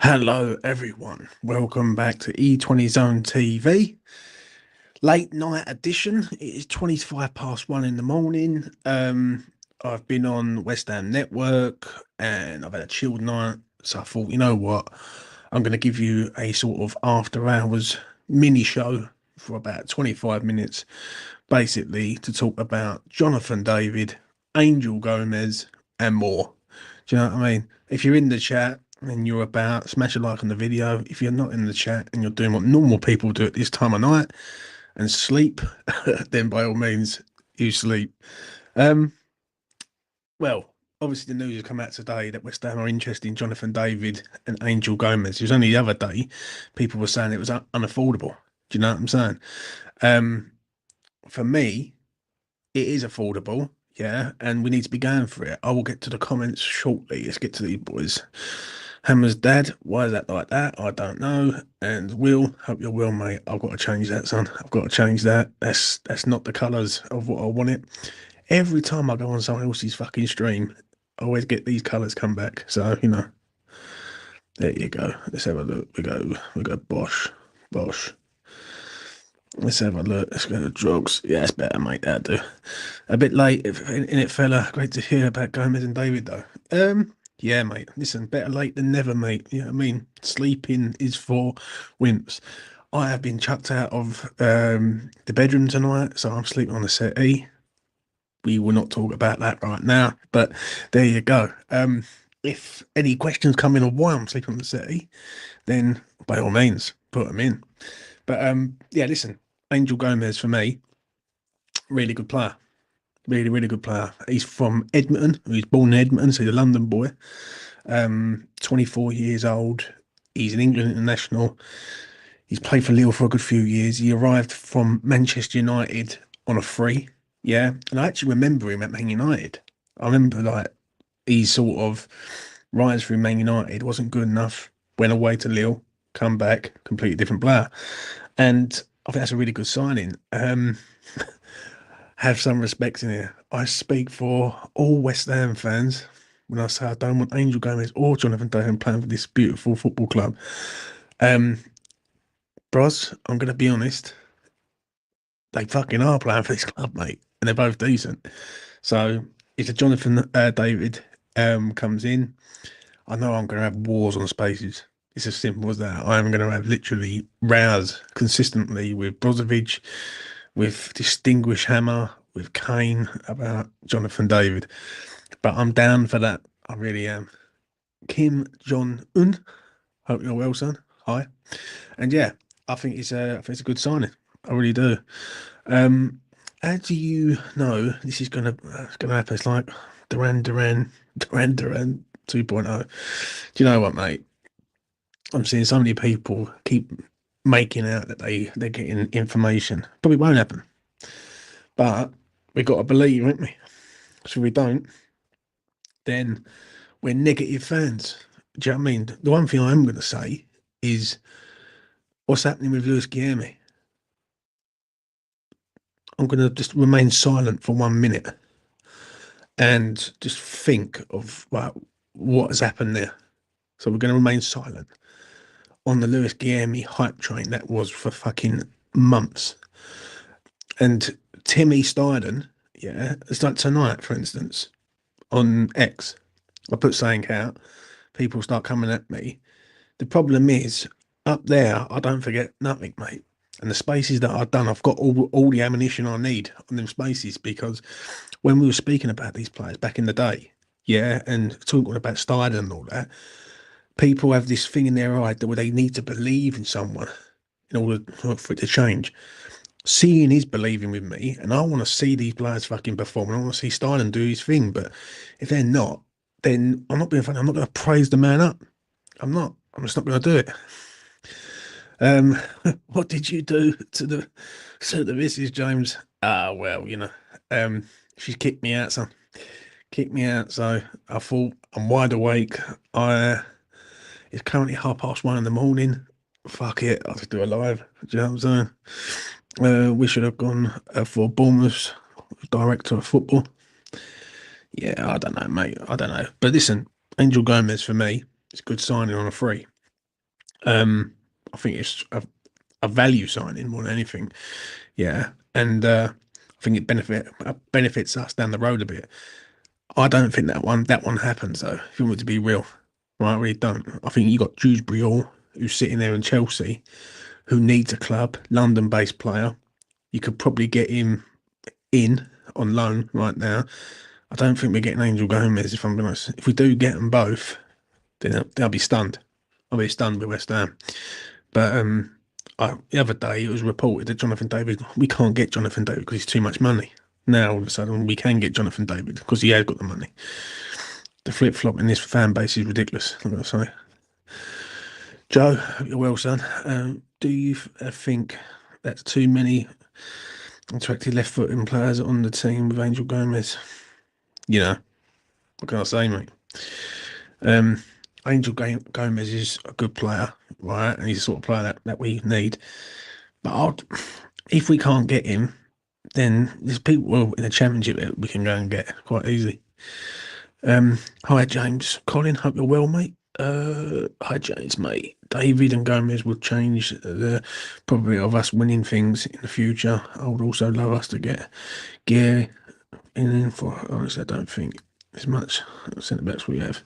Hello everyone, welcome back to E20 Zone TV, late night edition. It is 1 in the morning. I've been on West Ham Network and I've had a chilled night, so I thought, you know what, I'm going to give you a sort of after hours mini show for about 25 minutes, basically to talk about Jonathan David, Angel Gomas and more. Do you know what I mean? If you're in the chat and you're about, smash a like on the video. If you're not in the chat and you're doing what normal people do at this time of night and sleep, then by all means you sleep. Well, obviously the news has come out today that West Ham are interested in Jonathan David and Angel Gomas. It was only the other day people were saying it was unaffordable. Do you know what I'm saying? For me, it is affordable. Yeah, and we need to be going for it. I will get to the comments shortly. Let's get to these boys. Hammer's dad, why is that like that? I don't know. And Will, hope you're well, mate. I've got to change that, son. I've got to change that. That's not the colours of what I want it. Every time I go on someone else's fucking stream, I always get these colours come back. So, you know, there you go. Let's have a look. We go Bosch. Let's have a look. Let's go to drugs. Yeah, it's better, mate. That'll do. A bit late in it, fella. Great to hear about Gomas and David, though. Yeah, mate. Listen, better late than never, mate. You know what I mean? Sleeping is for wimps. I have been chucked out of the bedroom tonight, so I'm sleeping on the settee. We will not talk about that right now, but there you go. If any questions come in on why I'm sleeping on the settee, then by all means, put them in. But yeah, listen, Angel Gomas for me, really good player. Really good player. He's from Edmonton. He's born in Edmonton, so he's a London boy. 24 years old. He's an England international. He's played for Lille for a good few years. He arrived from Manchester United on a free. Yeah. And I actually remember him at Man United. I remember like he sort of rise through Man United, wasn't good enough, went away to Lille, come back, completely different player. And I think that's a really good signing. Have some respect in here. I speak for all West Ham fans when I say I don't want Angel Gomas or Jonathan David playing for this beautiful football club. Bros, I'm going to be honest, they fucking are playing for this club, mate, and they're both decent. So if a Jonathan David comes in, I know I'm going to have wars on spaces. It's as simple as that. I'm going to have literally rows consistently with Brozovic, with Distinguished Hammer, with Kane about Jonathan David. But I'm down for that. I really am. Kim Jong-un, hope you're well, son. Hi. And yeah, I think it's a good signing. I really do. As you know, this is gonna happen. It's like Duran 2.0. Do you know what, mate? I'm seeing so many people keep making out that they're getting information. Probably won't happen. But we've got to believe, haven't we? So if we don't, then we're negative fans. Do you know what I mean? The one thing I'm going to say is what's happening with Lewis Guilherme. I'm going to just remain silent for 1 minute and just think of what has happened there. So we're going to remain silent on the Lewis Guilherme hype train that was for fucking months. And Timmy Steiden, yeah, it's like tonight, for instance, on X, I put something out, people start coming at me. The problem is, up there, I don't forget nothing, mate. And the spaces that I've done, I've got all the ammunition I need on them spaces, because when we were speaking about these players back in the day, yeah, and talking about Steiden and all that, people have this thing in their eye that where they need to believe in someone in order for it to change. Seeing is believing with me, and I want to see these players fucking perform, and I want to see Stein do his thing. But if they're not, then I'm not being funny. I'm not going to praise the man up. I'm not. I'm just not going to do it. What did you do to the Mrs. James? Well, you know, she kicked me out, son. Kicked me out. So I thought I'm wide awake. It's currently 1:30 in the morning. Fuck it, I'll just do a live. Do you know what I'm saying? We should have gone for Bournemouth's director of football. Yeah, I don't know, mate. I don't know. But listen, Angel Gomez for me, it's a good signing on a free. I think it's a value signing more than anything. Yeah, and I think it benefits us down the road a bit. I don't think that one happens though. If you want to be real, right? I really don't. I think you got Dewsbury Hall, who's sitting there in Chelsea, who needs a club, London-based player. You could probably get him in on loan right now. I don't think we're getting Angel Gomez, if I'm honest. If we do get them both, then I'll be stunned. I'll be stunned with West Ham. But the other day it was reported that Jonathan David, we can't get Jonathan David because he's too much money. Now all of a sudden we can get Jonathan David because he has got the money. The flip flop in this fan base is ridiculous. I'm gonna say, Joe, hope you're well, son. Do you think that's too many attractive left-footed players on the team with Angel Gomez? You know, what can I say, mate? Angel Gomez is a good player, right? And he's the sort of player that we need. But if we can't get him, then there's people in the championship that we can go and get quite easily. Hi, James. Colin, hope you're well, mate. Hi, James, mate. David and Gomez will change the probably of us winning things in the future. I would also love us to get Gear in for. Honestly, I don't think as much centre backs we have.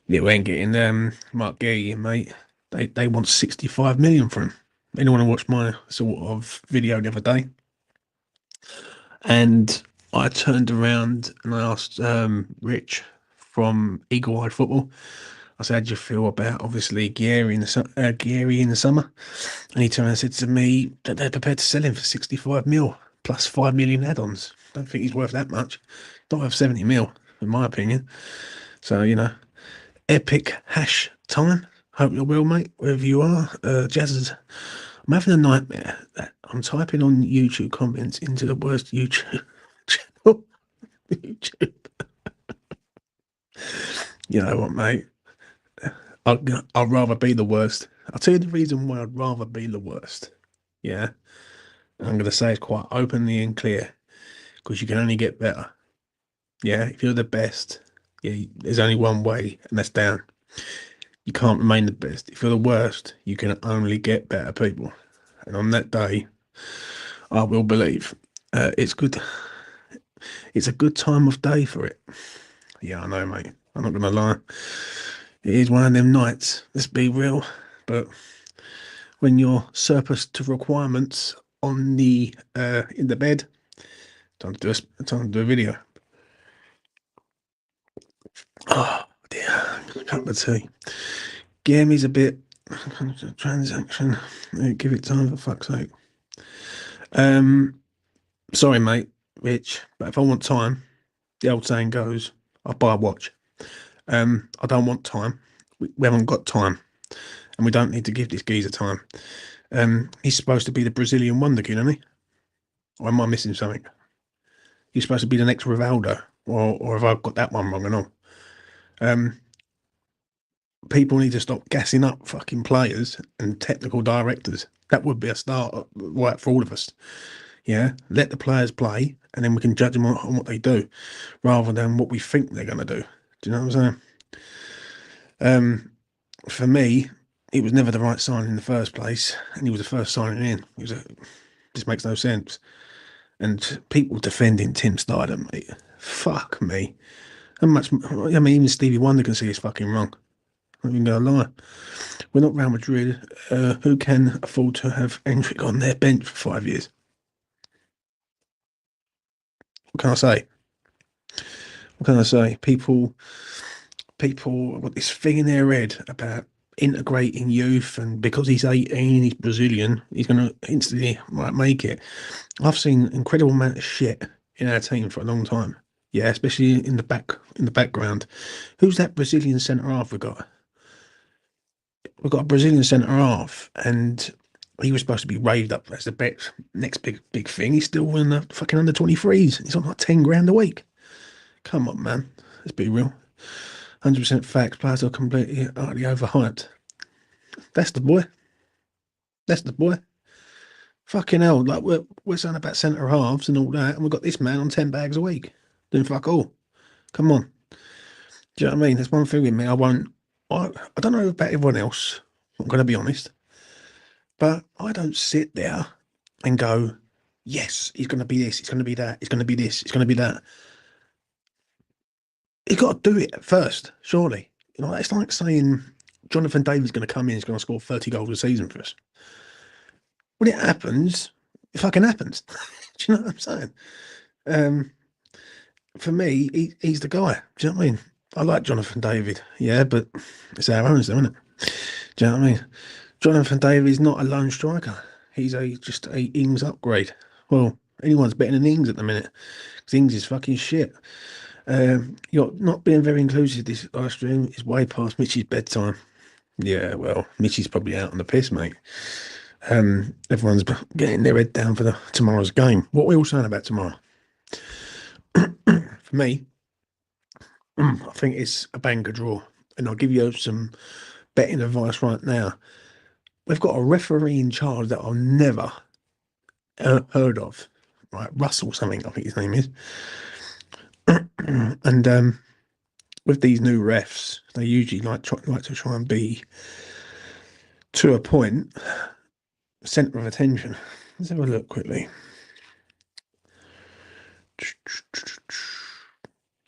Yeah, we ain't getting Mark Gay, mate. They want 65 million for him. Anyone watched my sort of video the other day? And I turned around and I asked Rich from Eagle Eye Football. I said, "How do you feel about obviously Gary in the summer?" And he turned and said to me that they're prepared to sell him for 65 mil plus 5 million add-ons. Don't think he's worth that much. Not worth 70 mil, in my opinion. So epic hash time. Hope you're well, mate. Wherever you are, Jazz. I'm having a nightmare that I'm typing on YouTube comments into the worst YouTube channel. YouTube. You know what, mate? I'd rather be the worst. I'll tell you the reason why I'd rather be the worst. Yeah. I'm going to say it quite openly and clear because you can only get better. Yeah. If you're the best, yeah, there's only one way, and that's down. You can't remain the best. If you're the worst, you can only get better people. And on that day, I will believe it's good. It's a good time of day for it. Yeah, I know, mate. I'm not going to lie. It is one of them nights. Let's be real. But when you're surplus to requirements on the in the bed, time to do a video. Oh dear, cup of tea. Gammy's a bit transaction. Give it time for fuck's sake. Sorry, mate, Rich, but if I want time, the old saying goes, I'll buy a watch. I don't want time. We haven't got time, and we don't need to give this geezer time. He's supposed to be the Brazilian wonder kid, isn't he? Or am I missing something? He's supposed to be the next Rivaldo, or have I got that one wrong and all? People need to stop gassing up fucking players and technical directors. That would be a start right for all of us. Yeah, let the players play, and then we can judge them on what they do, rather than what we think they're going to do. Do you know what I'm saying? For me, it was never the right signing in the first place, and he was the first signing in. This makes no sense. And people defending Tim Snyder, mate. Fuck me. How much? I mean, even Stevie Wonder can see it's fucking wrong. I'm not even going to lie. We're not Real Madrid. Who can afford to have Endrick on their bench for 5 years? What can I say? What can I say? People got this thing in their head about integrating youth, and because he's 18, he's Brazilian, he's going to instantly make it. I've seen an incredible amount of shit in our team for a long time. Yeah, especially in the background. Who's that Brazilian centre half we got? We've got a Brazilian centre half, and he was supposed to be raved up as the next big thing. He's still in the fucking under 23s. He's on like 10 grand a week. Come on, man. Let's be real. 100% facts. Players are completely utterly overhyped. That's the boy. That's the boy. Fucking hell! Like we're saying about centre halves and all that, and we've got this man on 10 bags a week doing fuck all. Come on. Do you know what I mean? There's one thing with me. I won't. I don't know about everyone else. I'm going to be honest, but I don't sit there and go, "Yes, he's going to be this. He's going to be that. He's going to be this. He's going to be that." He's got to do it first, surely. You know, it's like saying Jonathan David's going to come in. He's going to score 30 goals a season for us. When it happens, it fucking happens. Do you know what I'm saying? Um, for me, he's the guy. Do you know what I mean? I like Jonathan David, yeah, but it's our own, isn't it? Do you know what I mean? Jonathan David is not a lone striker. He's just a Ings upgrade. Well, anyone's better than Ings at the minute. Because Ings is fucking shit. You're not being very inclusive this live stream is way past Mitch's bedtime. Yeah, well, Mitch's probably out on the piss, mate. Everyone's getting their head down for tomorrow's game. What are we all saying about tomorrow? For me, I think it's a banger draw. And I'll give you some betting advice right now. We've got a referee in charge that I've never heard of. Right, Russell something, I think his name is. And with these new refs, they usually like to try and be, to a point, centre of attention. Let's have a look quickly.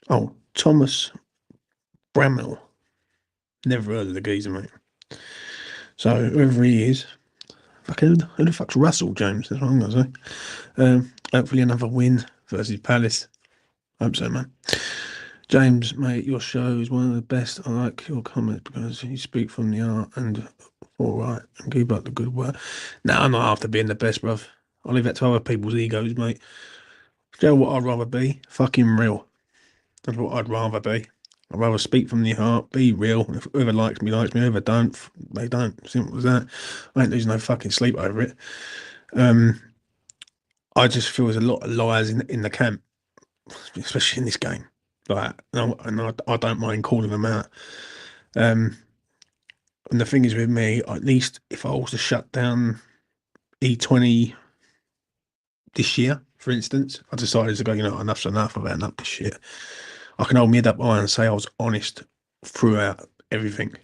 Oh, Thomas Bramwell. Never heard of the geezer, mate. So whoever he is, fucking who the fuck's Russell James? That's what I'm gonna say. Hopefully another win versus Palace. Hope so, man. James, mate, your show is one of the best. I like your comments because you speak from the heart and all right and keep up the good work. No, I'm not after being the best, bruv. I leave that to other people's egos, mate. Do you know what I'd rather be? Fucking real. That's what I'd rather be. I'd rather speak from the heart, be real. If whoever likes me, whoever don't, they don't. Simple as that. I ain't losing no fucking sleep over it. I just feel there's a lot of liars in the camp, especially in this game. Like, and I don't mind calling them out. And the thing is with me, at least if I was to shut down E20 this year, for instance, I decided to go, enough's enough, I've had enough of this shit. I can hold my head up high and say I was honest throughout everything.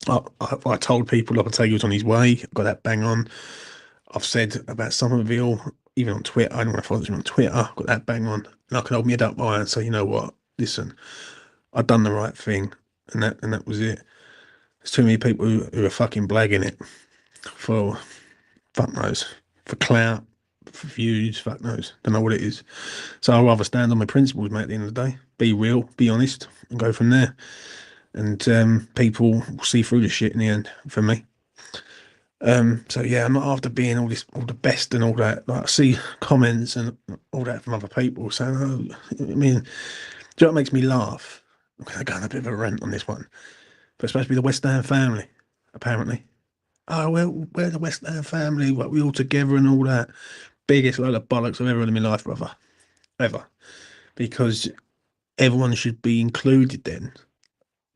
I told people Lopetegui was on his way, got that bang on. I've said about Somerville, even on Twitter, I don't want to follow him on Twitter, got that bang on. And I can hold my head up high and say, you know what, listen, I've done the right thing, and that was it. There's too many people who are fucking blagging it for fuck knows, for clout, for views, fuck knows. Don't know what it is. So I'd rather stand on my principles, mate, at the end of the day. Be real, be honest, and go from there. And people will see through the shit in the end for me. So yeah, I'm not after being all the best and all that. Like I see comments and all that from other people saying, "Oh, I mean, do you know what makes me laugh?" I'm going to go on a bit of a rant on this one, but it's supposed to be the West Ham family, apparently. Oh, well, we're the West Ham family, what we all together and all that. Biggest load of bollocks I've ever heard in my life, brother, ever. Because everyone should be included then,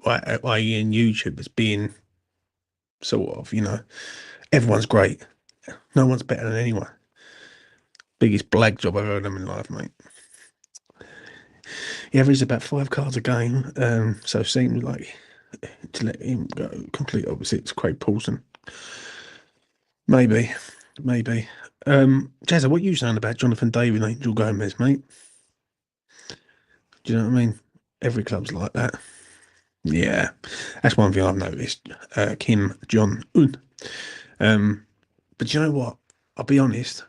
right? I.e. in YouTube as being sort of, everyone's great. No one's better than anyone. Biggest blag job I've ever done in my life, mate. He averages about 5 cards a game, so it seems like to let him go complete opposite to Craig Paulson. Maybe. Jazza, what are you saying about Jonathan David and Angel Gomas, mate? Do you know what I mean? Every club's like that. Yeah, that's one thing I've noticed. Kim John Un. But you know what? I'll be honest.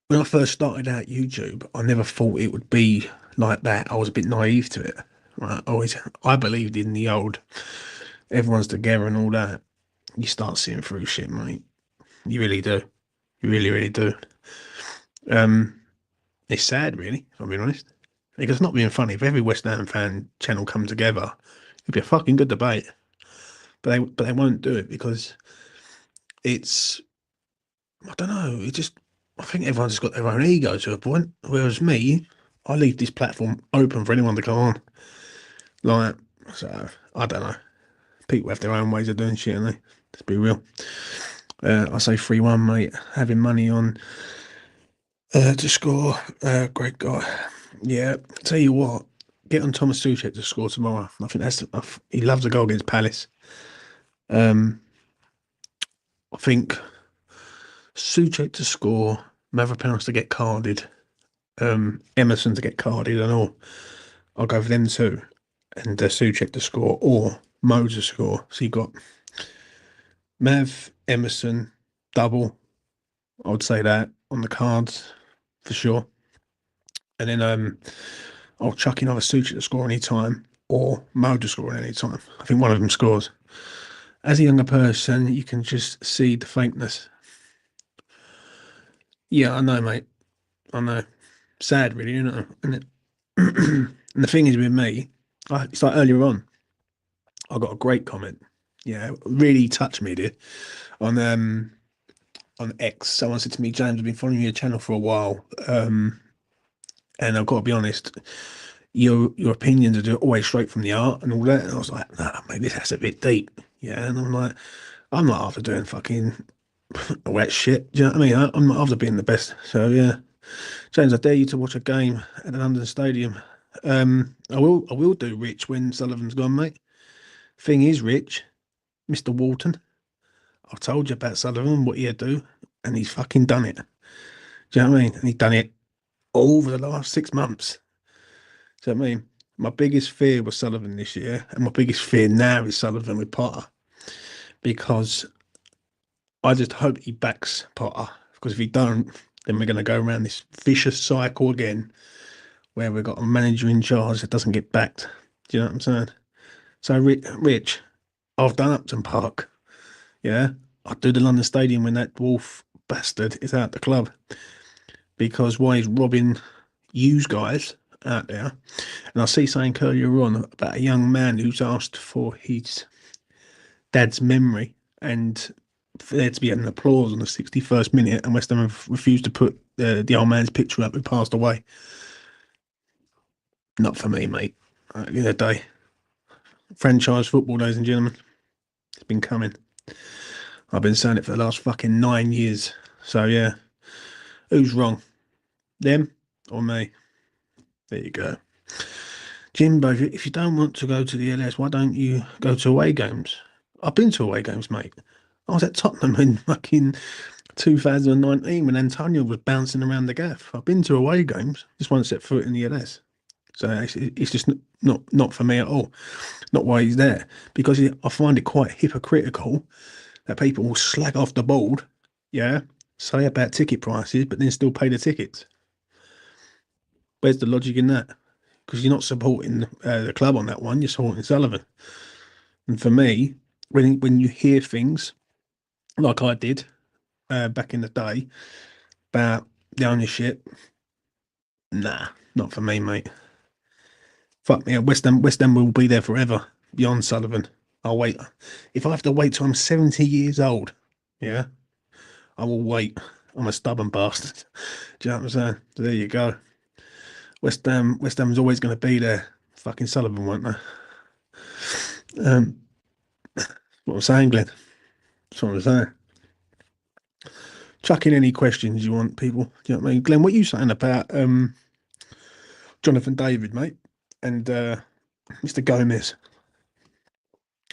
When I first started out YouTube, I never thought it would be like that. I was a bit naive to it. Right? I believed in the old everyone's together and all that. You start seeing through shit, mate. You really do. You really, really do. It's sad, really, if I'm being honest. Because it's not being funny. If every West Ham fan channel come together, it'd be a fucking good debate. But they won't do it because it's, I don't know. I think everyone's just got their own ego to a point. Whereas me, I leave this platform open for anyone to come on. Like, so I don't know. People have their own ways of doing shit, and they let's be real. I say 3-1, mate. Having money on to score. Great guy. Yeah. Tell you what, get on Thomas Suchek to score tomorrow. I think he loves a goal against Palace. I think Suchek to score, Mavropanos to get carded, Emerson to get carded, and all. I'll go for them two, and Suchek to score or Mo to score. So you got Mav, Emerson, double. I would say that on the cards for sure. And then I'll chuck in either Suchek to score any time or Mo to score any time. I think one of them scores. As a younger person, you can just see the fakeness. Yeah, I know, mate. I know. Sad, really, isn't it? And the thing is with me, it's like earlier I got a great comment. Yeah, it really touched me, did on X. Someone said to me, James, I've been following your channel for a while, and I've got to be honest, your opinions are always straight from the art and all that. And I was like, nah, mate, this has a bit deep. Yeah, and I'm like, I'm not after doing fucking wet shit. Do you know what I mean? I'm not after being the best. So yeah, James, I dare you to watch a game at the London Stadium. I will do Rich when Sullivan's gone, mate. Thing is, Rich, Mr. Walton, I've told you about Sullivan, what he'd do, and he's fucking done it. Do you know what I mean? And he's done it over the last 6 months. Do you know what I mean? My biggest fear was Sullivan this year, and my biggest fear now is Sullivan with Potter, because I just hope he backs Potter. Because if he don't, then we're going to go around this vicious cycle again, where we've got a manager in charge that doesn't get backed. Do you know what I'm saying? So, Rich, I've done Upton Park. Yeah, I'll do the London Stadium when that dwarf bastard is out the club, because why he's robbing used guys out there. And I see something earlier on about a young man who's asked for his dad's memory, and for there to be an applause on the 61st minute, and West Ham have refused to put the old man's picture up who passed away. Not for me, mate. At the end of the day, franchise football, ladies and gentlemen, it's been coming. I've been saying it for the last fucking 9 years. So yeah, who's wrong? Them or me? There you go. Jimbo, if you don't want to go to the LS, why don't you go to away games? I've been to away games, mate. I was at Tottenham in fucking 2019 when Antonio was bouncing around the gaff. I've been to away games, just won't set foot in the LS. So it's just not for me at all. Not why he's there. Because I find it quite hypocritical that people will slag off the board, yeah, say about ticket prices, but then still pay the tickets. Where's the logic in that? Because you're not supporting the club on that one, you're supporting Sullivan. And for me, when you hear things like I did back in the day about the ownership, nah, not for me, mate. Fuck me, West Ham will be there forever beyond Sullivan. I'll wait. If I have to wait till I'm 70 years old, yeah, I will wait. I'm a stubborn bastard. Do you know what I'm saying? So there you go. West Ham's always going to be there. Fucking Sullivan, won't they? What I'm saying, Glenn. That's what I'm saying. Chuck in any questions you want, people. Do you know what I mean? Glenn, what are you saying about Jonathan David, mate? And Mr. Gomas.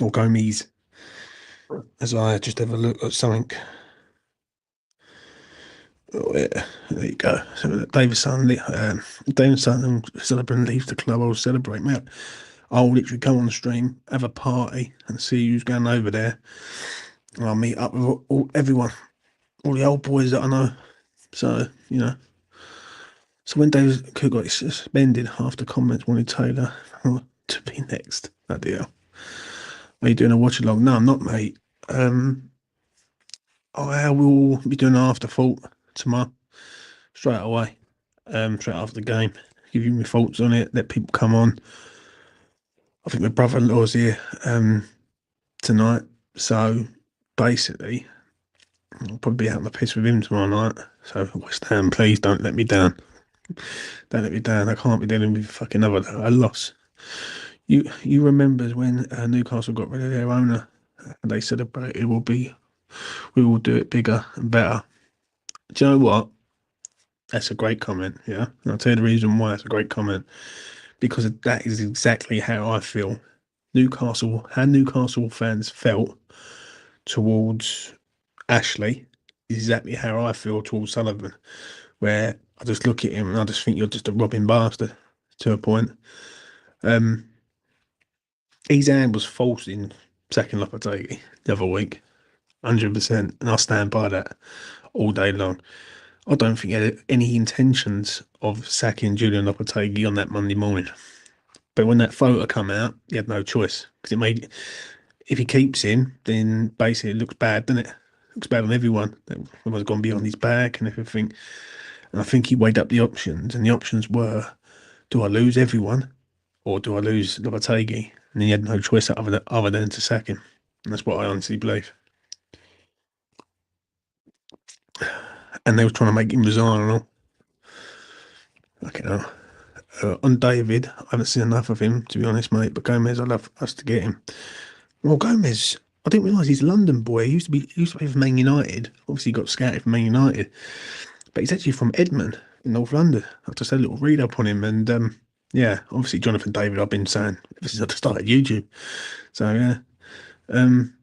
Or Gomes. As I just have a look at something. Oh, yeah, there you go. So David Sutton celebrate leaves the club. I'll celebrate, mate. I'll literally come on the stream, have a party, and see who's going over there. And I'll meet up with everyone, all the old boys that I know. So, you know. So when David Cook got suspended after comments wanted Taylor to be next. Oh dear. Are you doing a watch along? No, I'm not, mate. I will be doing an afterthought tomorrow, straight away, straight after the game. Give you my thoughts on it. Let people come on. I think my brother-in-law's here tonight, so basically, I'll probably be out on the piss with him tomorrow night. So West Ham, please don't let me down. Don't let me down. I can't be dealing with fucking a loss. You remember when Newcastle got rid of their owner and they celebrated we will do it bigger and better. Do you know what? That's a great comment, yeah. And I'll tell you the reason why it's a great comment. Because that is exactly how I feel. How Newcastle fans felt towards Ashley is exactly how I feel towards Sullivan, where I just look at him and I just think you're just a robbing bastard to a point. Um, his hand was false in sacking Lopetegui the other week, 100%, and I stand by that all day long. I don't think he had any intentions of sacking Julian Lopetegui on that Monday morning. But when that photo come out, he had no choice because it made. If he keeps him, then basically it looks bad, doesn't it? It looks bad on everyone. Everyone's gone beyond his back and everything. And I think he weighed up the options, and the options were: do I lose everyone, or do I lose Lopetegui? And he had no choice other than to sack him. And that's what I honestly believe. And they were trying to make him resign and all. Okay, no. On David, I haven't seen enough of him, to be honest, mate. But Gomez, I'd love us to get him. Well, Gomas, I didn't realise he's a London boy. He used to be from Man United. Obviously, he got scouted from Man United, but he's actually from Edmonton in North London. I just had a little read up on him, and yeah, obviously Jonathan David. I've been saying ever since I started YouTube. So yeah, Tim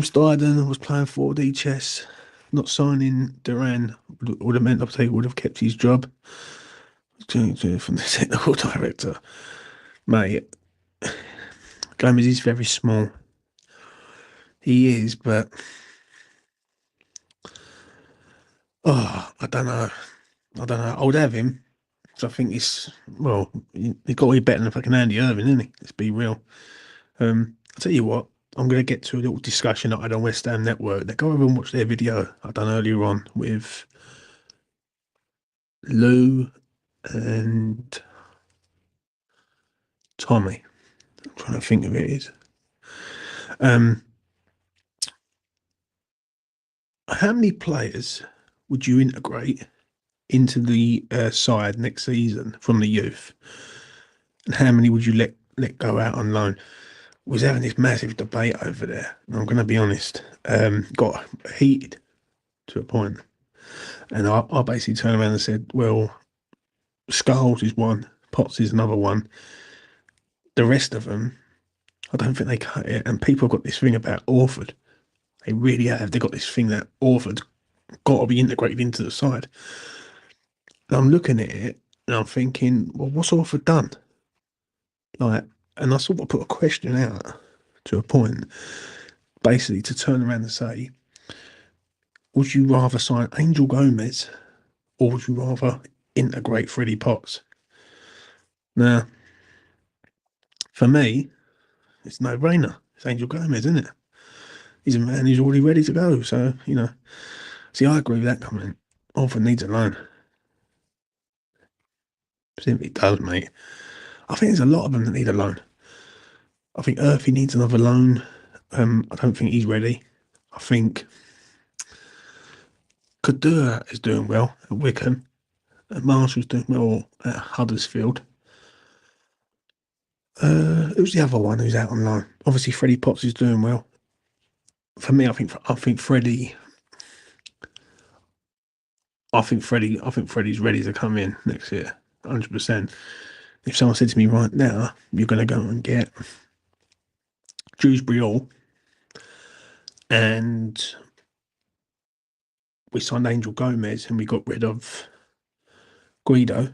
Steidden was playing 4D chess. Not signing Duran would have meant he would have kept his job. From the technical director, mate. Gomez is very small. He is, but I don't know. I would have him. So I think he's he got to be better than fucking Andy Irving, isn't he? Let's be real. I'll tell you what. I'm going to get to a little discussion that I had on West Ham Network. They go over and watch their video I done earlier on with Lou and Tommy. I'm trying to think of it is. How many players would you integrate into the side next season from the youth, and how many would you let go out on loan? Was having this massive debate over there. I'm going to be honest, got heated to a point, and I basically turned around and said, "Well, Skulls is one, Potts is another one. The rest of them, I don't think they cut it." And people have got this thing about Orford. They really have. They got this thing that Orford's got to be integrated into the side. And I'm looking at it and I'm thinking, well, what's Orford done? Like, and I sort of put a question out to a point, basically to turn around and say, would you rather sign Angel Gomez or would you rather integrate Freddie Potts? Now, for me, it's no brainer. It's Angel Gomez, isn't it? He's a man who's already ready to go. So, see, I agree with that comment. Orford needs a loan. Simply does, mate. I think there's a lot of them that need a loan. I think Earthy needs another loan. I don't think he's ready. I think Kadura is doing well at Wickham. And Marshall's doing well at Huddersfield. Who's the other one who's out on loan? Obviously, Freddie Potts is doing well. For me, I think Freddie. I think Freddie's ready to come in next year, 100%. If someone said to me right now, you're going to go and get Dewsbury Hall, and we signed Angel Gomez, and we got rid of Guido,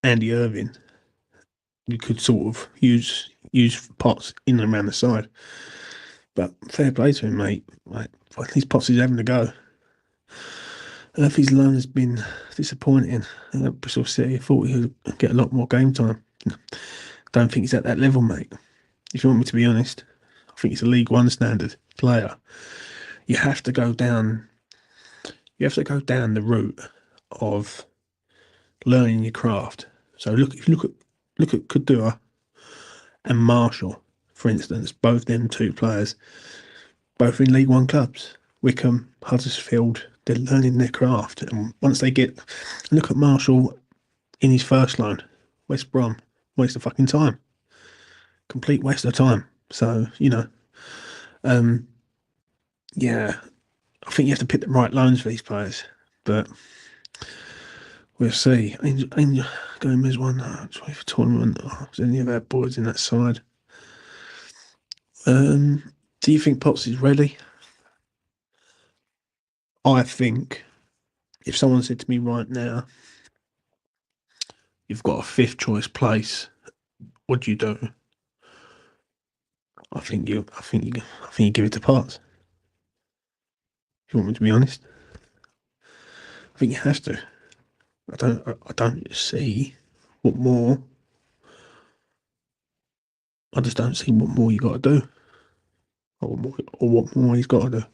Andy Irving, you could sort of use Potts in and around the side. But fair play to him, mate. Like, these Potts is having to go. Earthy's loan has been disappointing. Bristol City, I thought he would get a lot more game time. Don't think he's at that level, mate. If you want me to be honest, I think he's a League One standard player. You have to go down. You have to go down the route of learning your craft. So if you look at Kadua and Marshall, for instance, both them two players, both in League One clubs, Wickham, Huddersfield, They're learning their craft, and once they get, look at Marshall in his first loan, West Brom, waste of fucking time, complete waste of time. So yeah, I think you have to pick the right loans for these players, but we'll see. Angel Gomas won for tournament. Was any of our boys in that side? Do you think Potts is ready? I think if someone said to me right now, you've got a fifth choice place, what do you do? I think you give it to Potts. If you want me to be honest, I think you have to. I don't see what more. I just don't see what more you got to do, or what more he's got to do.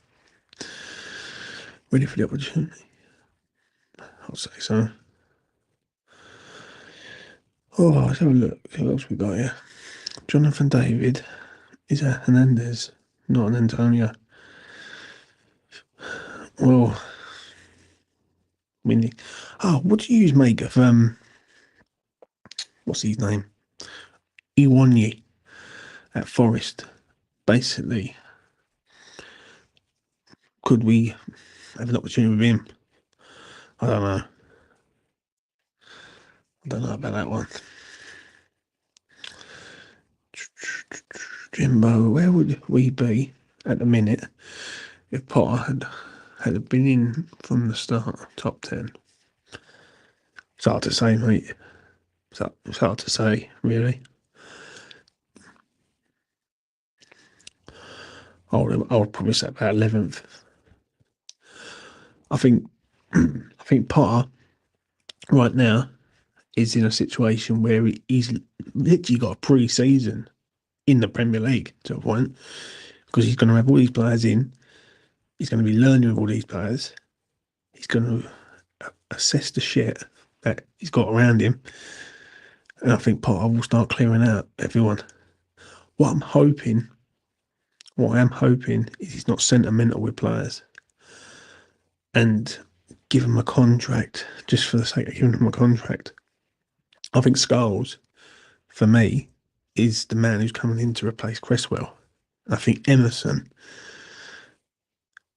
Ready for the opportunity? I'll say so. Oh, let's have a look. See what else we got here. Jonathan David is a Hernandez, not an Antonio. Well, what do you make of what's his name? Iwanyi at Forest. Basically, could we have an opportunity with him? I don't know. I don't know about that one. Jimbo, where would we be at the minute if Potter had been in from the start, top 10? It's hard to say, mate. It's hard to say, really. I would probably say about 11th. I think Potter right now is in a situation where he's literally got a pre-season in the Premier League to a point, because he's going to have all these players in. He's going to be learning with all these players. He's going to assess the shit that he's got around him, and I think Potter will start clearing out everyone. What I am hoping is he's not sentimental with players and give him a contract just for the sake of giving him a contract. I think Scholes, for me, is the man who's coming in to replace Cresswell. I think Emerson,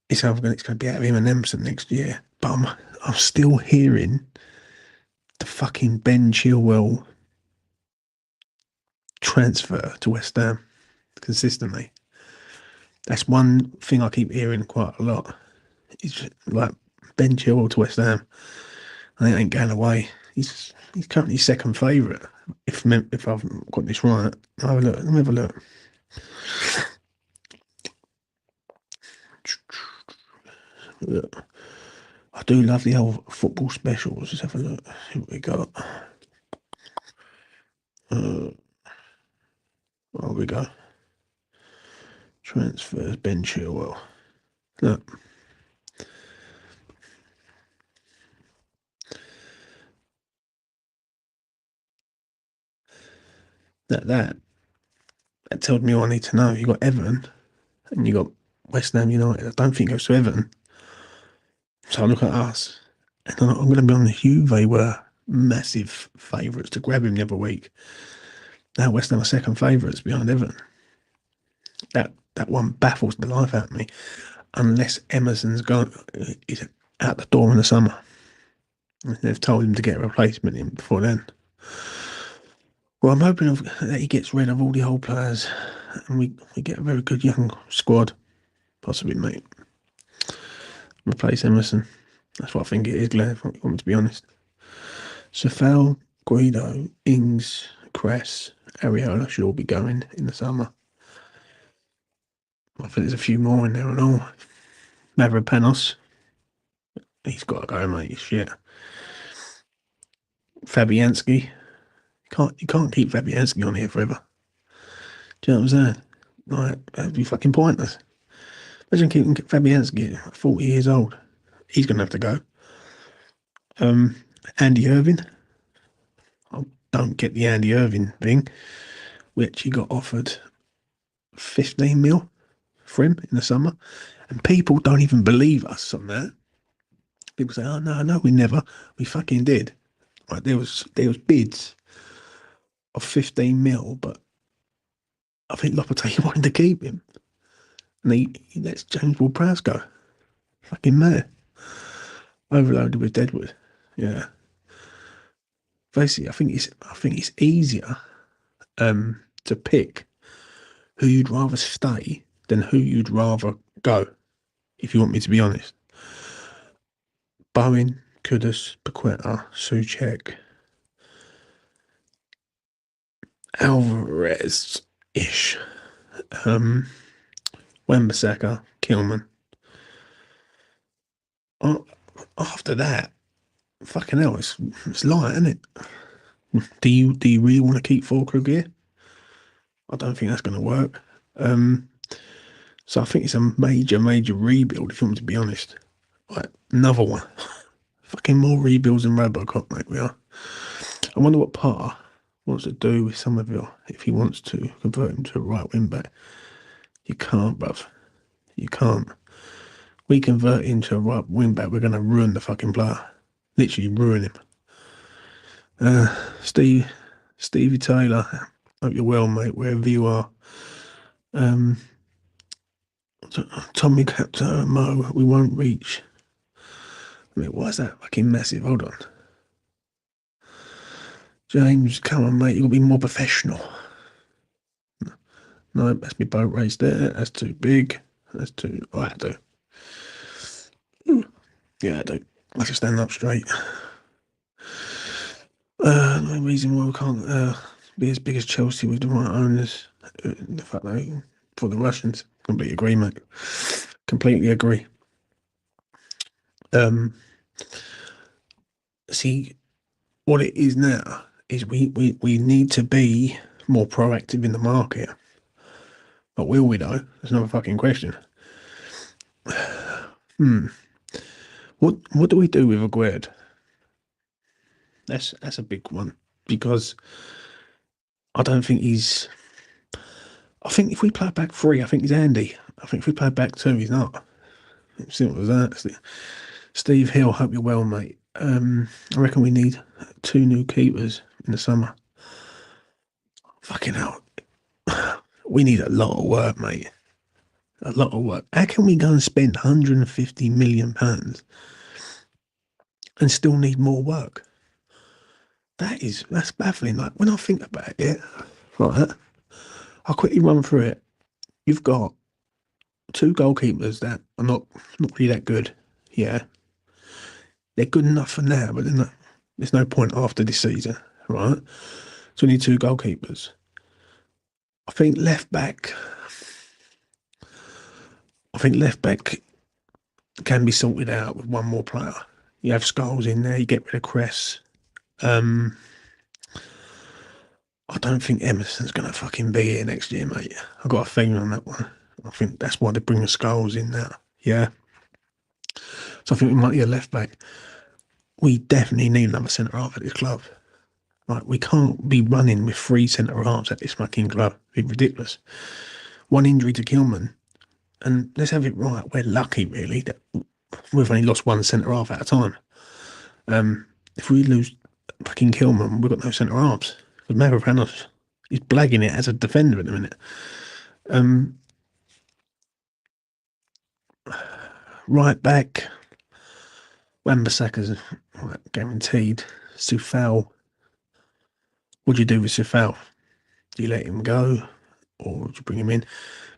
it's going to be out of him and Emerson next year. But I'm still hearing the fucking Ben Chilwell transfer to West Ham consistently. That's one thing I keep hearing quite a lot. It's like Ben Chilwell to West Ham. I ain't going away. He's currently second favourite. If I've got this right, let me have a look. Look. I do love the old football specials. Let's have a look. See what we got. There we go. Transfers, Ben Chilwell. Look. That tells me all I need to know. You got Everton and you got West Ham United. I don't think it goes to Everton. So I look at us, and I'm going to be on the Juve were massive favourites to grab him the other week. Now West Ham are second favourites behind Everton. That one baffles the life out of me, unless Emerson's is out the door in the summer. They've told him to get a replacement in before then. Well, I'm hoping that he gets rid of all the old players and we get a very good young squad, possibly, mate. Replace Emerson. That's what I think it is, Glenn, if you want me to be honest. Safel, Guido, Ings, Cress, Ariola should all be going in the summer. I think there's a few more in there and all. Mavropanos, he's got to go, mate. Shit. Fabianski, you can't keep Fabianski on here forever. Do you know what I'm saying? Like, that'd be fucking pointless. Imagine keeping Fabianski at 40 years old. He's going to have to go. Andy Irving. I don't get the Andy Irving thing. We actually got offered 15 mil for him in the summer. And people don't even believe us on that. People say, "Oh no, we never. We fucking did." Right, there was bids of 15 mil, but I think Lopetegui wanted to keep him, and he lets James Ward-Prowse go. Fucking mad. Overloaded with Deadwood. Yeah. Basically, I think it's easier to pick who you'd rather stay than who you'd rather go. If you want me to be honest, Bowen, Kudus, Paqueta, Souček, Alvarez ish, Wan-Bissaka, Kilman. After that, fucking hell, it's light, isn't it? Do you really want to keep Fulkrug here? I don't think that's going to work. So I think it's a major rebuild. If you want me to be honest, like another one. Fucking more rebuilds than Robocop, mate. We are. I wonder what Potter wants to do with Somerville if he wants to convert him to a right wing back. You can't, bruv. You can't. We convert him to a right wing back, we're going to ruin the fucking player. Literally ruin him. Stevie Taylor, hope you're well, mate, wherever you are. Tommy Captor, Mo, we won't reach. I mean, why is that fucking massive? Hold on. James, come on, mate, you've got to be more professional. No, that's my boat race there. That's too big. That's too. Oh, I do. Yeah, I do. I can stand up straight. No reason why we can't be as big as Chelsea with the right owners. The fact that for the Russians, completely agree, mate. Completely agree. See, what it is now is we need to be more proactive in the market. But will we though? That's another fucking question. What do we do with Aguerd? That's a big one because I don't think he's. I think if we play back three, I think he's Andy. I think if we play back two, he's not. Simple as that. Steve Hill, hope you're well, mate. I reckon we need 2 new keepers in the summer. Fucking hell. We need a lot of work, mate. A lot of work. How can we go and spend £150 million and still need more work? That's baffling. Like when I think about it, right, I'll quickly run through it. You've got 2 goalkeepers that are not really that good. Yeah. They're good enough for now, but there's no point after this season, right? So we need 2 goalkeepers. I think left back can be sorted out with one more player. You have Scholes in there, you get rid of Cress. I don't think Emerson's going to fucking be here next year, mate. I've got a feeling on that one. I think that's why they bring the Scholes in now. Yeah. So I think we might need a left back. We definitely need another centre half at this club. Like, we can't be running with 3 centre halves at this fucking club. It'd be ridiculous. One injury to Kilman. And let's have it right. We're lucky, really, that we've only lost 1 centre half at a time. If we lose fucking Kilman, we've got no centre halves. Because Mavropanos is blagging it as a defender at the minute. Right back, Wan-Bissaka's guaranteed. Soufal. What do you do with Soufal? Do you let him go or do you bring him in?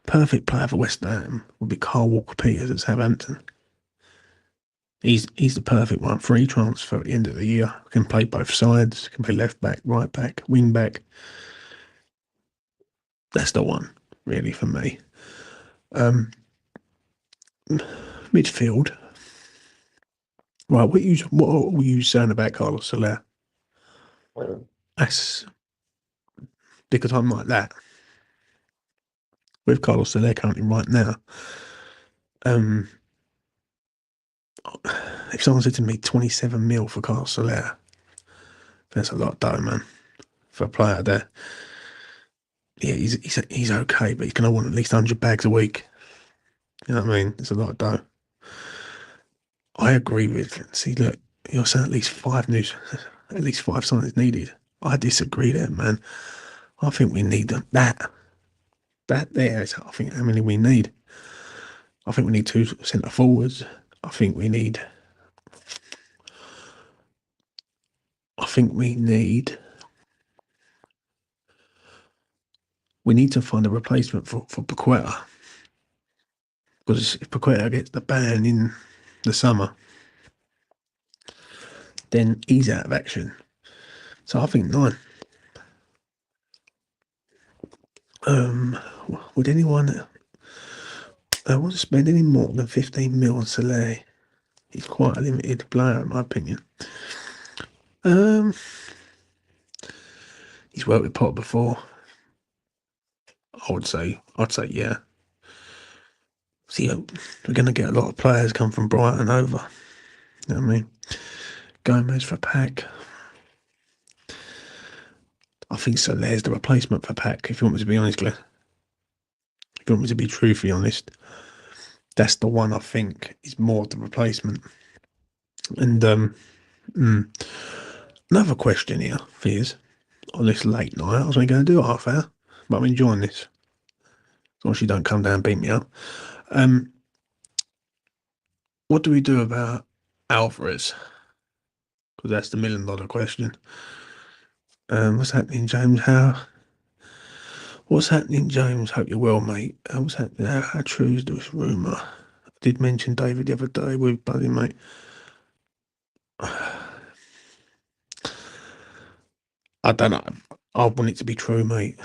Perfect player for West Ham would be Carl Walker-Peters at Southampton. He's the perfect one. Free transfer at the end of the year. Can play both sides. Can play left back, right back, wing back. That's the one, really, for me. Midfield. Right, what were you saying about Carlos Soler? That's pick a time like that. With Carlos Soler currently right now. If someone said to me 27 mil for Carlos Soler, that's a lot of dough, man. For a player there. Yeah, he's okay, but he's going to want at least 100 bags a week. You know what I mean? It's a lot of dough. I agree with. See, look, you're saying at least at least five signings needed. I disagree there, man. I think we need that. That there is, I think, how many we need. I think we need two centre forwards. I think we need. I think we need. We need to find a replacement for Paqueta. Because if Paqueta gets the ban in the summer, then he's out of action. So I think nine. Would anyone want to spend any more than 15 mil on Soler? He's quite a limited player, in my opinion. He's worked with Potter before. I'd say yeah. See, we're going to get a lot of players come from Brighton over. You know what I mean? Gomas for Pack. I think Soler's the replacement for Pack, if you want me to be honest, Glenn. If you want me to be truthfully honest, that's the one I think is more the replacement. And another question here for you on this late night. I was only going to do a half hour, but I'm enjoying this. As long as you don't come down and beat me up. What do we do about Alvarez? Because that's the $1 million question. What's happening, James? What's happening, James? Hope you're well, mate. What's happening? How true is this rumour? I did mention David the other day with Buddy, mate. I don't know. I want it to be true, mate.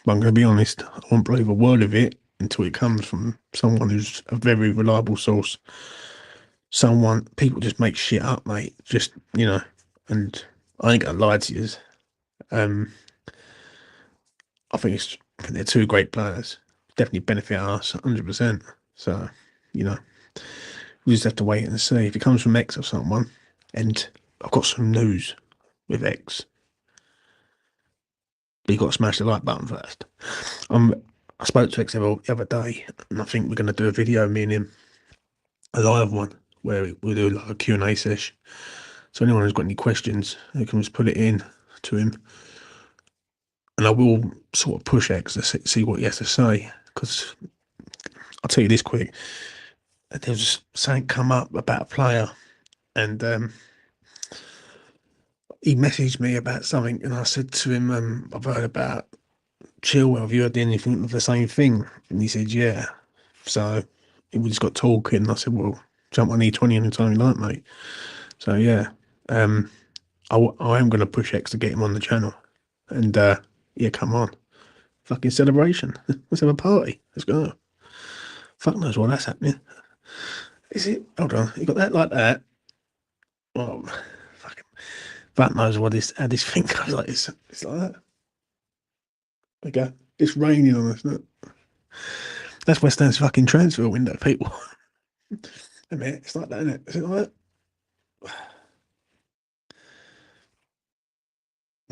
But I'm going to be honest. I won't believe a word of it until it comes from someone who's a very reliable source. People just make shit up, mate. Just, and I ain't going to lie to you. I think they're two great players. Definitely benefit us 100%. So, we just have to wait and see. If it comes from X or someone, and I've got some news with X, but you've got to smash the like button first. I spoke to X the other day, and I think we're going to do a video, me and him, a live one, where we'll do like a Q&A session. So anyone who's got any questions, they can just put it in to him. And I will sort of push X to see what he has to say. Because I'll tell you this quick. There was something come up about a player, and he messaged me about something, and I said to him, I've heard about Chilwell. Have you heard anything of the same thing? And he said, yeah. So we just got talking, and I said, well, jump on E20 anytime you like, mate. So yeah, I am going to push X to get him on the channel. And yeah, come on. Fucking celebration. Let's have a party. Let's go. Fuck knows what that's happening. Is it? Hold on. You got that like that? Oh, fucking. Fuck knows how this thing goes like this. It's like that. Okay. It's raining on us, isn't it? That's West Ham's fucking transfer window, people. I mean, it's like that, isn't it? Is it like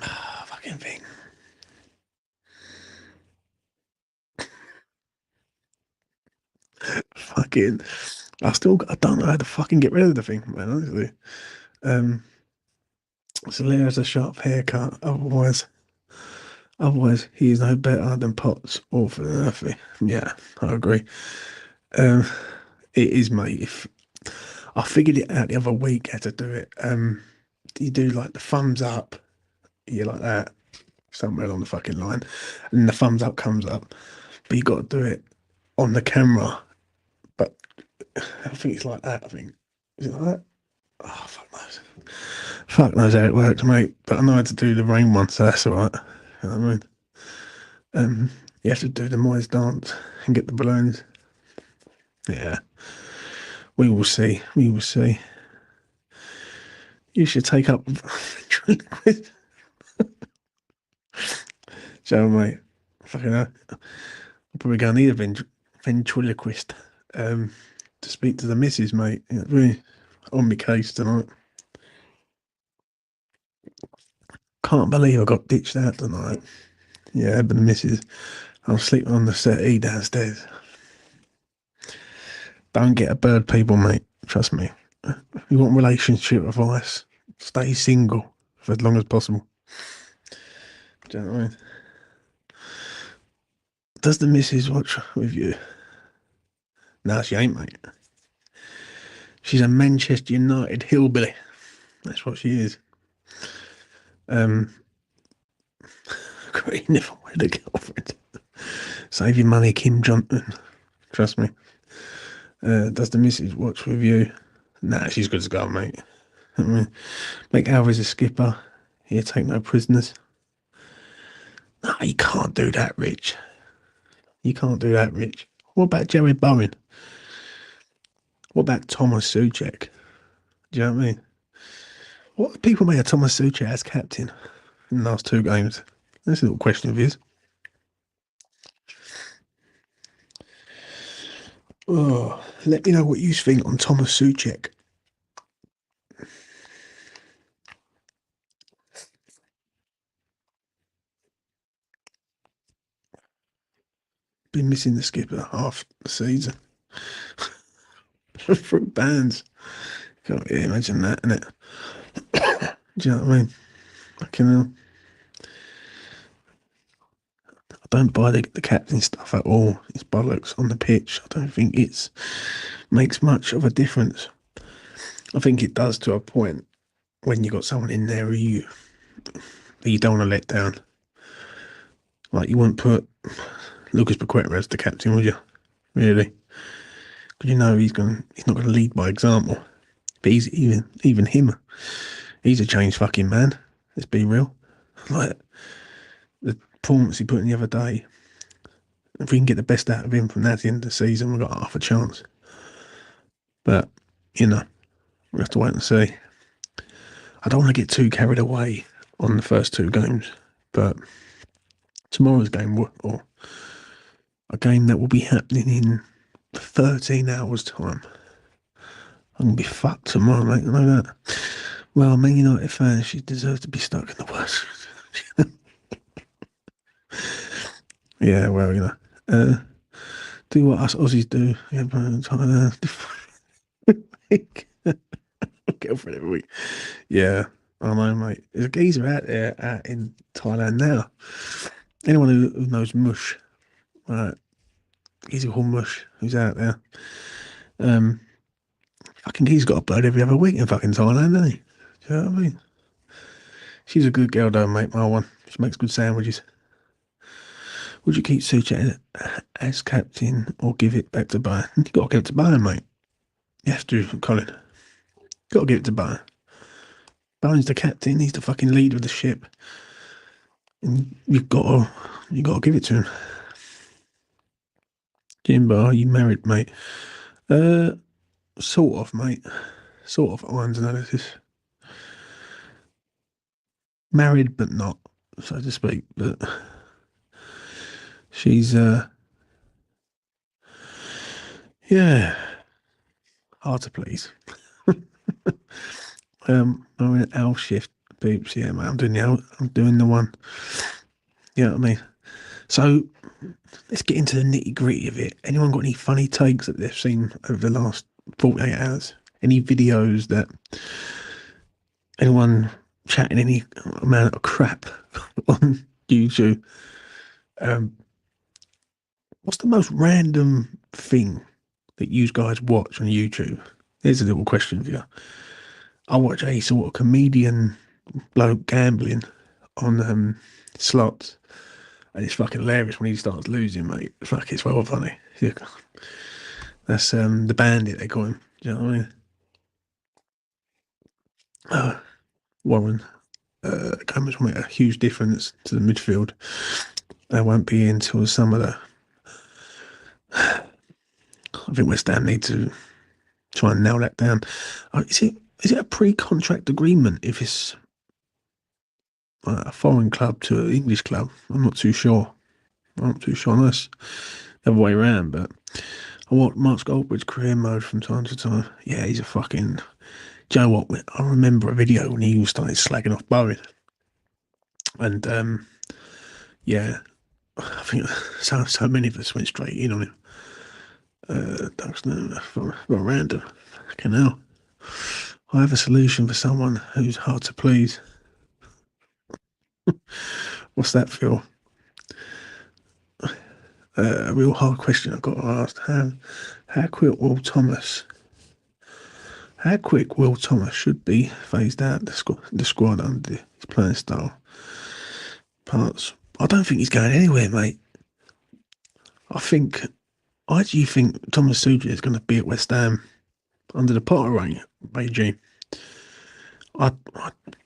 that? Fucking thing. Fucking. I don't know how to fucking get rid of the thing, man, honestly. So Leo has a sharp haircut. Otherwise, he is no better than Potts or Philadelphia. Yeah, I agree. It is, mate. If I figured it out the other week how to do it. You do like the thumbs up, you like that somewhere along the fucking line, and the thumbs up comes up, but you got to do it on the camera. But I think it's like that. I think is it like that? Oh, fuck knows. Fuck knows how it works, mate. But I know how to do the rain one, so that's all right. You know what I mean? You have to do the Moyes dance and get the balloons. Yeah, we will see. We will see. You should take up. So, mate, fucking hell. I'm probably going to need a ventriloquist to speak to the missus, mate. You know, really on my case tonight. Can't believe I got ditched out tonight. Yeah, but the missus. I'm sleeping on the settee downstairs. Don't get a bird, people, mate. Trust me. If you want relationship advice, stay single for as long as possible. Do you know what I mean? Does the missus watch with you? No, she ain't, mate. She's a Manchester United hillbilly. That's what she is. Great, never wanted a girlfriend. Save your money, Kim Johnson. Trust me. Does the missus watch with you? Nah, she's good as gold, mate. I mean, make Alvarez a skipper. Here, take no prisoners. No, you can't do that, Rich. You can't do that, Rich. What about Jerry Bowen? What about Thomas Soucek? Do you know what I mean? What people made of Thomas Soucek as captain in the last 2 games? That's a little question of his. Oh, let me know what you think on Thomas Soucek. Been missing the skipper half the season. Through bands. Can't really imagine that, innit? Do you know what I mean? I don't buy the captain stuff at all. It's bollocks on the pitch. I don't think it's makes much of a difference. I think it does to a point when you got someone in there who you don't want to let down. Like, you wouldn't put Lucas Paqueta as the captain, would you? Really? Because you know he's not going to lead by example. But he's even him. He's a changed fucking man. Let's be real. Like, the performance he put in the other day, if we can get the best out of him from that at the end of the season, we've got half a chance. But, you know, we have to wait and see. I don't want to get too carried away on the first 2 games, but tomorrow's game, or a game that will be happening in 13 hours' time, I'm going to be fucked tomorrow, mate. I know that. Well, Man United fans, she deserves to be stuck in the worst. Yeah, well, you know. Do what us Aussies do. Yeah, girlfriend every week. Yeah, I know, mate. There's a geezer out there in Thailand now. Anyone who knows Mush, right? Geezer called Mush, who's out there. Fucking geezer's got a bird every other week in fucking Thailand, doesn't he? Do you know what I mean? She's a good girl, though, mate. My one. She makes good sandwiches. Would you keep Soucek as captain or give it back to Bayern? You got to give it to Bayern, mate. You have to, Colin. Got to give it to Bayern. Bayern's the captain. He's the fucking leader of the ship. And you've got to give it to him. Jimbo, are you married, mate? Sort of, mate. Sort of irons analysis. Married, but not, so to speak. But she's, yeah, hard to please. I'm in an L shift, peeps. Yeah, mate. I'm doing the one. You know what I mean? So let's get into the nitty gritty of it. Anyone got any funny takes that they've seen over the last 48 hours? Any videos that anyone chatting any amount of crap on YouTube? What's the most random thing that you guys watch on YouTube? Here's a little question for you. I watch a sort of comedian bloke gambling on slots, and it's fucking hilarious when he starts losing, mate. Fuck, it's well funny. Yeah. That's the bandit, they call him. Do you know what I mean? Warren. Gomas will make a huge difference to the midfield. They won't be until some of the. I think West Ham need to try and nail that down. Is it a pre-contract agreement if it's a foreign club to an English club? I'm not too sure. Unless the other way around, but I watch Mark Goldbridge's career mode from time to time. Yeah, he's a fucking. Do you know what? I remember a video when he started slagging off Bowen. And yeah, I think so many of us went straight in on him. That's for random. Fucking hell. I have a solution for someone who's hard to please. What's that, Phil? A real hard question I've got to ask. How quick will Thomas? How quick will Thomas should be phased out the squad under his playing style parts? I don't think he's going anywhere, mate. I think. Why do you think Thomas Suja is going to be at West Ham under the Potter regime? I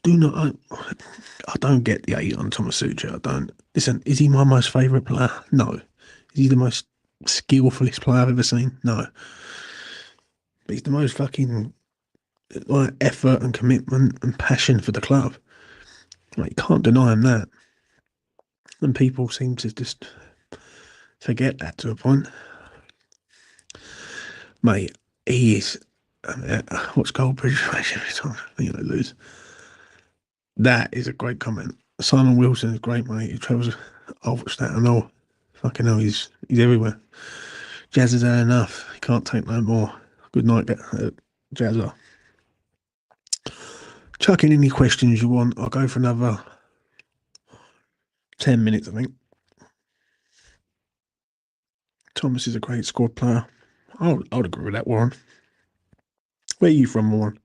do not. I don't get the hate on Thomas Suja. I don't. Listen, is he my most favourite player? No. Is he the most skillfulest player I've ever seen? No. But he's the most fucking like effort and commitment and passion for the club. Like you can't deny him that. And people seem to just forget that to a point. Mate, he is. What's Goldbridge every time you lose? That is a great comment. Simon Wilson is great, mate. He travels Ulfstadt and all. Fucking hell, he's everywhere. Jazz has had enough. He can't take no more. Good night, Jazza. Chuck in any questions you want. I'll go for another 10 minutes, I think. Thomas is a great squad player. I would agree with that, Warren. Where are you from, Warren?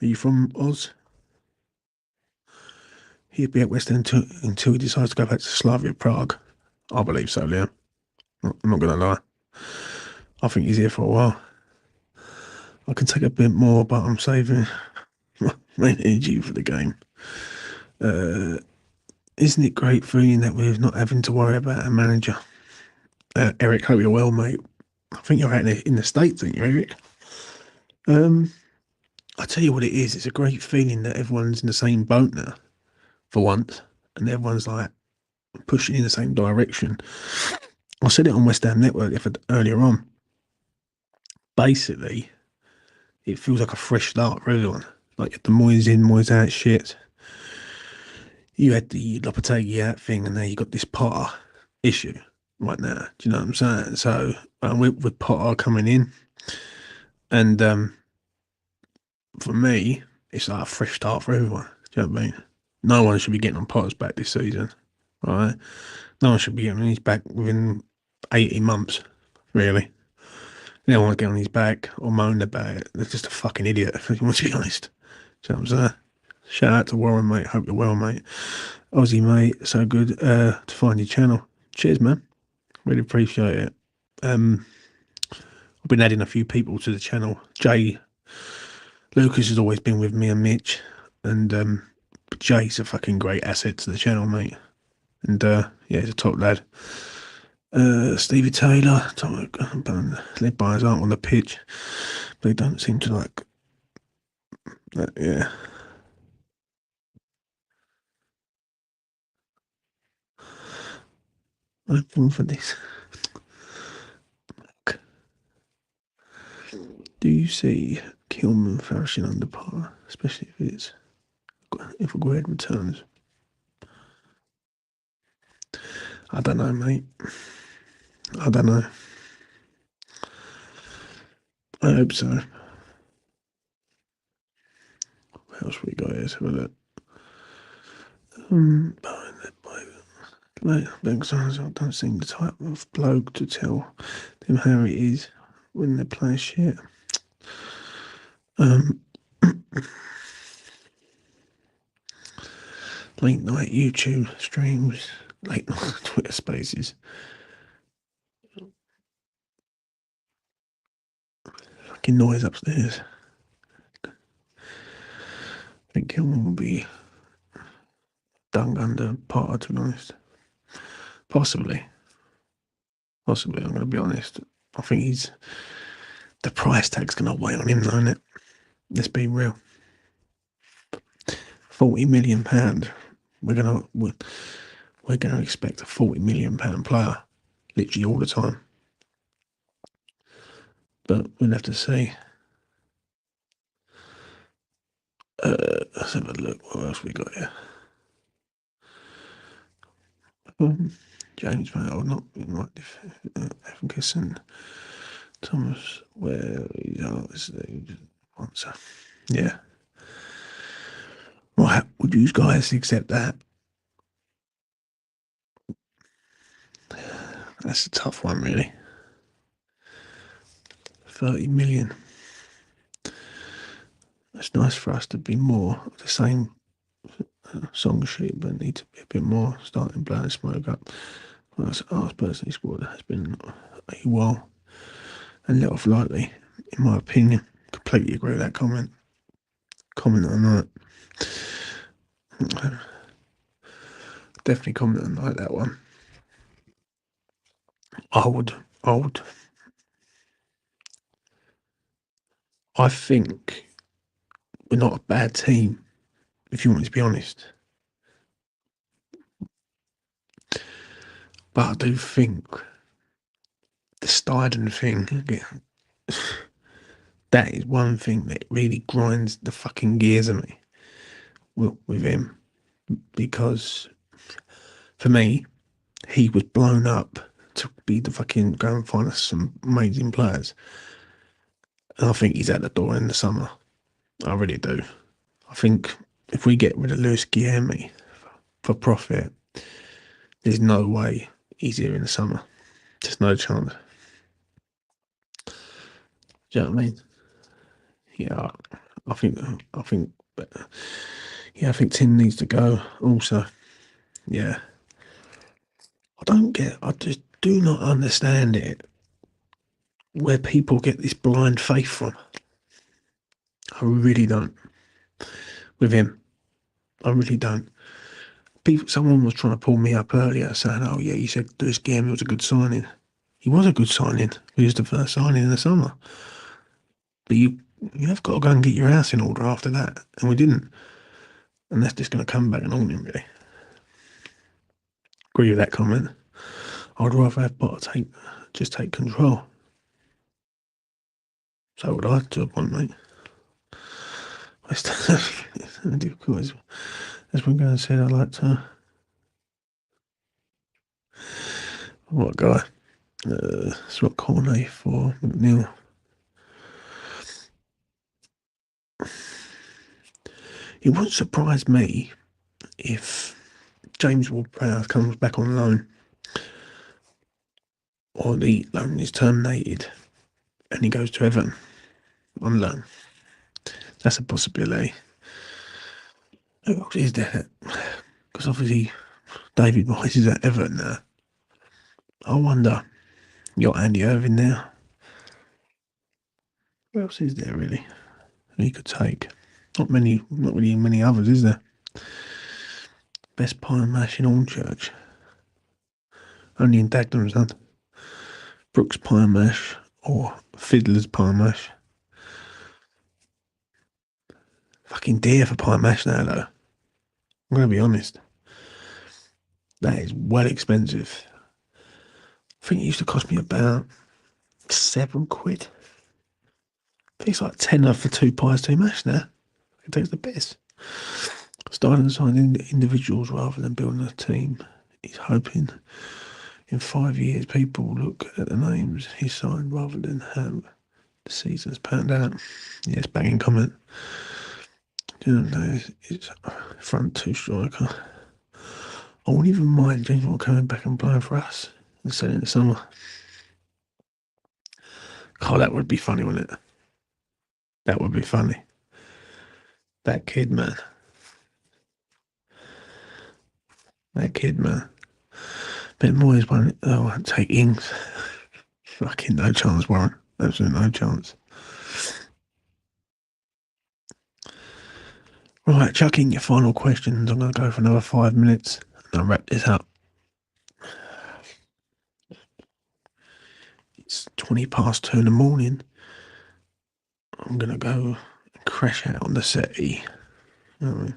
Are you from Oz? He'd be at West End until he decides to go back to Slavia Prague. I believe so, Liam. I'm not going to lie. I think he's here for a while. I can take a bit more, but I'm saving my energy for the game. Isn't it great feeling that we're not having to worry about a manager? Eric, hope you're well, mate. I think you're out in the States, aren't you, Eric? I tell you what it is. It's a great feeling that everyone's in the same boat now, for once, and everyone's like pushing in the same direction. I said it on West Ham Network earlier on. Basically, it feels like a fresh start for everyone. Like the Moyes in, Moyes out shit. You had the Lopetegui out thing, and now you got this Potter issue right now. Do you know what I'm saying? So with Potter coming in, and for me, it's like a fresh start for everyone. Do you know what I mean? No one should be getting on Potter's back this season, right? No one should be getting on his back within 18 months, really. They don't want to get on his back or moan about it. They're just a fucking idiot, if you want to be honest. Do you know what I'm saying? Shout out to Warren, mate. Hope you're well, mate. Aussie, mate. So good to find your channel. Cheers, man. Really appreciate it. I've been adding a few people to the channel. Jay Lucas has always been with me and Mitch. And Jay's a fucking great asset to the channel, mate. And yeah, he's a top lad. Stevie Taylor, lead buyers aren't on the pitch. They don't seem to like yeah. Open for this. Do you see Kilman flourishing under par, especially if a grade returns? I don't know, mate. I don't know. I hope so. What else we got here? Let's have a look. Like, I don't seem the type of bloke to tell them how it is when they play shit. Late night YouTube streams, late night Twitter spaces. Fucking noise upstairs. I think Kilman will be dug under Potter, to be honest. Possibly. I'm going to be honest. I think the price tag's going to weigh on him, though, isn't it? Let's be real. £40 million. We're going to expect a £40 million player, literally all the time. But we'll have to see. Let's have a look. What else we got here? James Vale, not Atkinson. Thomas, answer. Yeah. Right, would you guys accept that? That's a tough one, really. 30 million. It's nice for us to be more of the same song sheet, but need to be a bit more starting blowing smoke up. Well, I personally scored has been a while and let off lightly, in my opinion. Completely agree with that comment. Comment on that. Definitely comment on like that one. Old. I think we're not a bad team, if you want me to be honest. But I do think the Steiden thing, that is one thing that really grinds the fucking gears of me with him. Because for me, he was blown up to be the fucking go and find us some amazing players. And I think he's at the door in the summer. I really do. I think if we get rid of Lewis Guilherme for profit, there's no way he's here in the summer. There's no chance. Do you know what I mean? Yeah, I think, yeah, I think Tim needs to go. Also, yeah, I just do not understand it. Where people get this blind faith from, I really don't. With him, I really don't. Someone was trying to pull me up earlier, saying, "Oh yeah, you said Lewis Gamble was a good signing. He was a good signing. He was the first signing in the summer, but you have got to go and get your house in order after that, and we didn't. And that's just going to come back and haunt him, really." Agree with that comment. I'd rather have Potter take control. So would I, to a point, mate. It's difficult. As we're going to say, I like to. What guy? It's what Cornet for McNeil. It wouldn't surprise me if James Ward-Prowse comes back on loan or the loan is terminated and he goes to Everton on loan. That's a possibility. Who else is there? Because obviously David Moyes is at Everton now. I wonder. You got Andy Irving there. Who else is there really? Who you could take? Not really many others, is there? Best pie and mash in Hornchurch. Only in Dagenham's done. Brooks pie and mash or Fiddler's pie and mash. Fucking dear for pie and mash now though. I'm going to be honest. That is well expensive. I think it used to cost me about £7. I think it's like tenner for 2 pies, 2 mash now. It takes the best. Starting to sign individuals rather than building a team. He's hoping in 5 years people will look at the names he signed rather than have the seasons panned out. Yes, banging comment. It's front two striker. I wouldn't even mind James Watt coming back and playing for us instead in the summer. Oh, that would be funny, wouldn't it? That would be funny. That kid, man. Bit more is one. Oh, I'll take Ings. Fucking no chance, Warren. Absolutely no chance. Right, chuck in your final questions. I'm going to go for another 5 minutes and I'll wrap this up. It's 2:20 in the morning. I'm going to go and crash out on the settee. You know what I mean?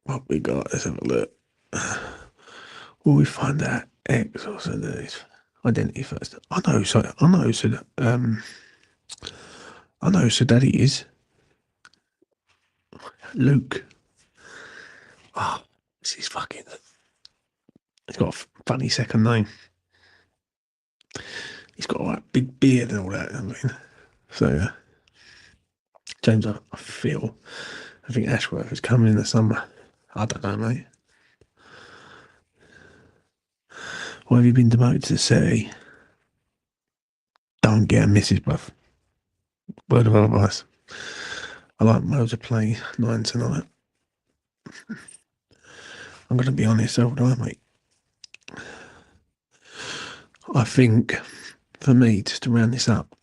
What we got? Let's have a look. Will we find that X or so this identity first? I know so Daddy is Luke. Oh, this is fucking. It's got a funny second name. He's got a right big beard and all that. I mean, so yeah. James, I think Ashworth is coming in the summer. I don't know, mate. Why have you been demoted to the city? Don't get a missus, bruv. Word of advice. I like Mo to play 9 tonight. I'm going to be honest, so do I, mate. I think, for me, just to round this up,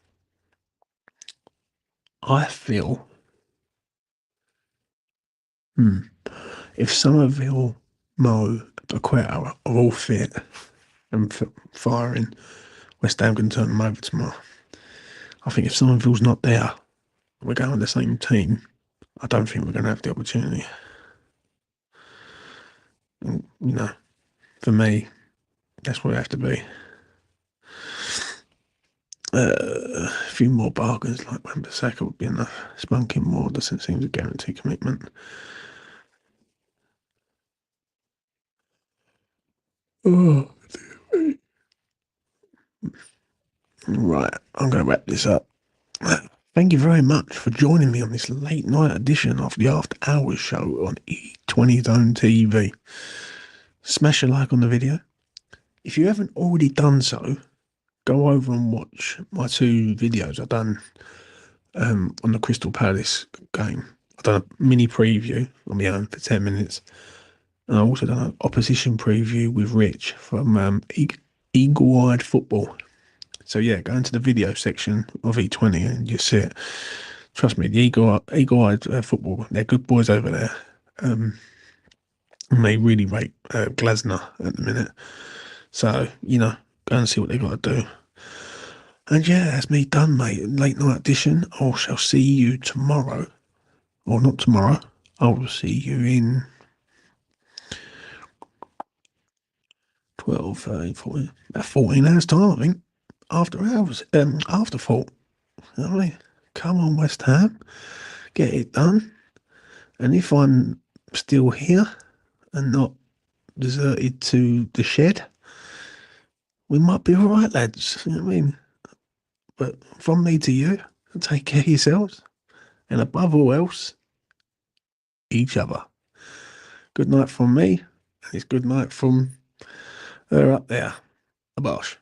I feel if Somerville, Mo, Aqueta are all fit and firing, West Ham can turn them over tomorrow. I think if Somerville's not there, we're going with the same team, I don't think we're going to have the opportunity. And, for me, that's what it has to be. A few more bargains like Wan-Bissaka would be enough. Spunking more doesn't seem to guarantee commitment. Oh, dear. Right, I'm going to wrap this up. Thank you very much for joining me on this late night edition of the After Hours show on E20 Zone TV. Smash a like on the video. If you haven't already done so, go over and watch my 2 videos I've done on the Crystal Palace game. I've done a mini preview on my own for 10 minutes. And I've also done an opposition preview with Rich from Eagle-Eyed Football. So yeah, go into the video section of E20 and you see it. Trust me, the Eagle-Eyed Football, they're good boys over there. And they really rate Glasner at the minute. So, go and see what they got to do. And yeah, that's me done, mate. Late night edition. I shall see you tomorrow. Or not tomorrow. I will see you in 12, 13, 14, about 14 hours time, I think. After hours. After thought. You know what I mean? Come on, West Ham. Get it done. And if I'm still here and not deserted to the shed, we might be all right, lads. You know what I mean? But from me to you, take care of yourselves. And above all else, each other. Good night from me. And it's good night from her up there. A bosh.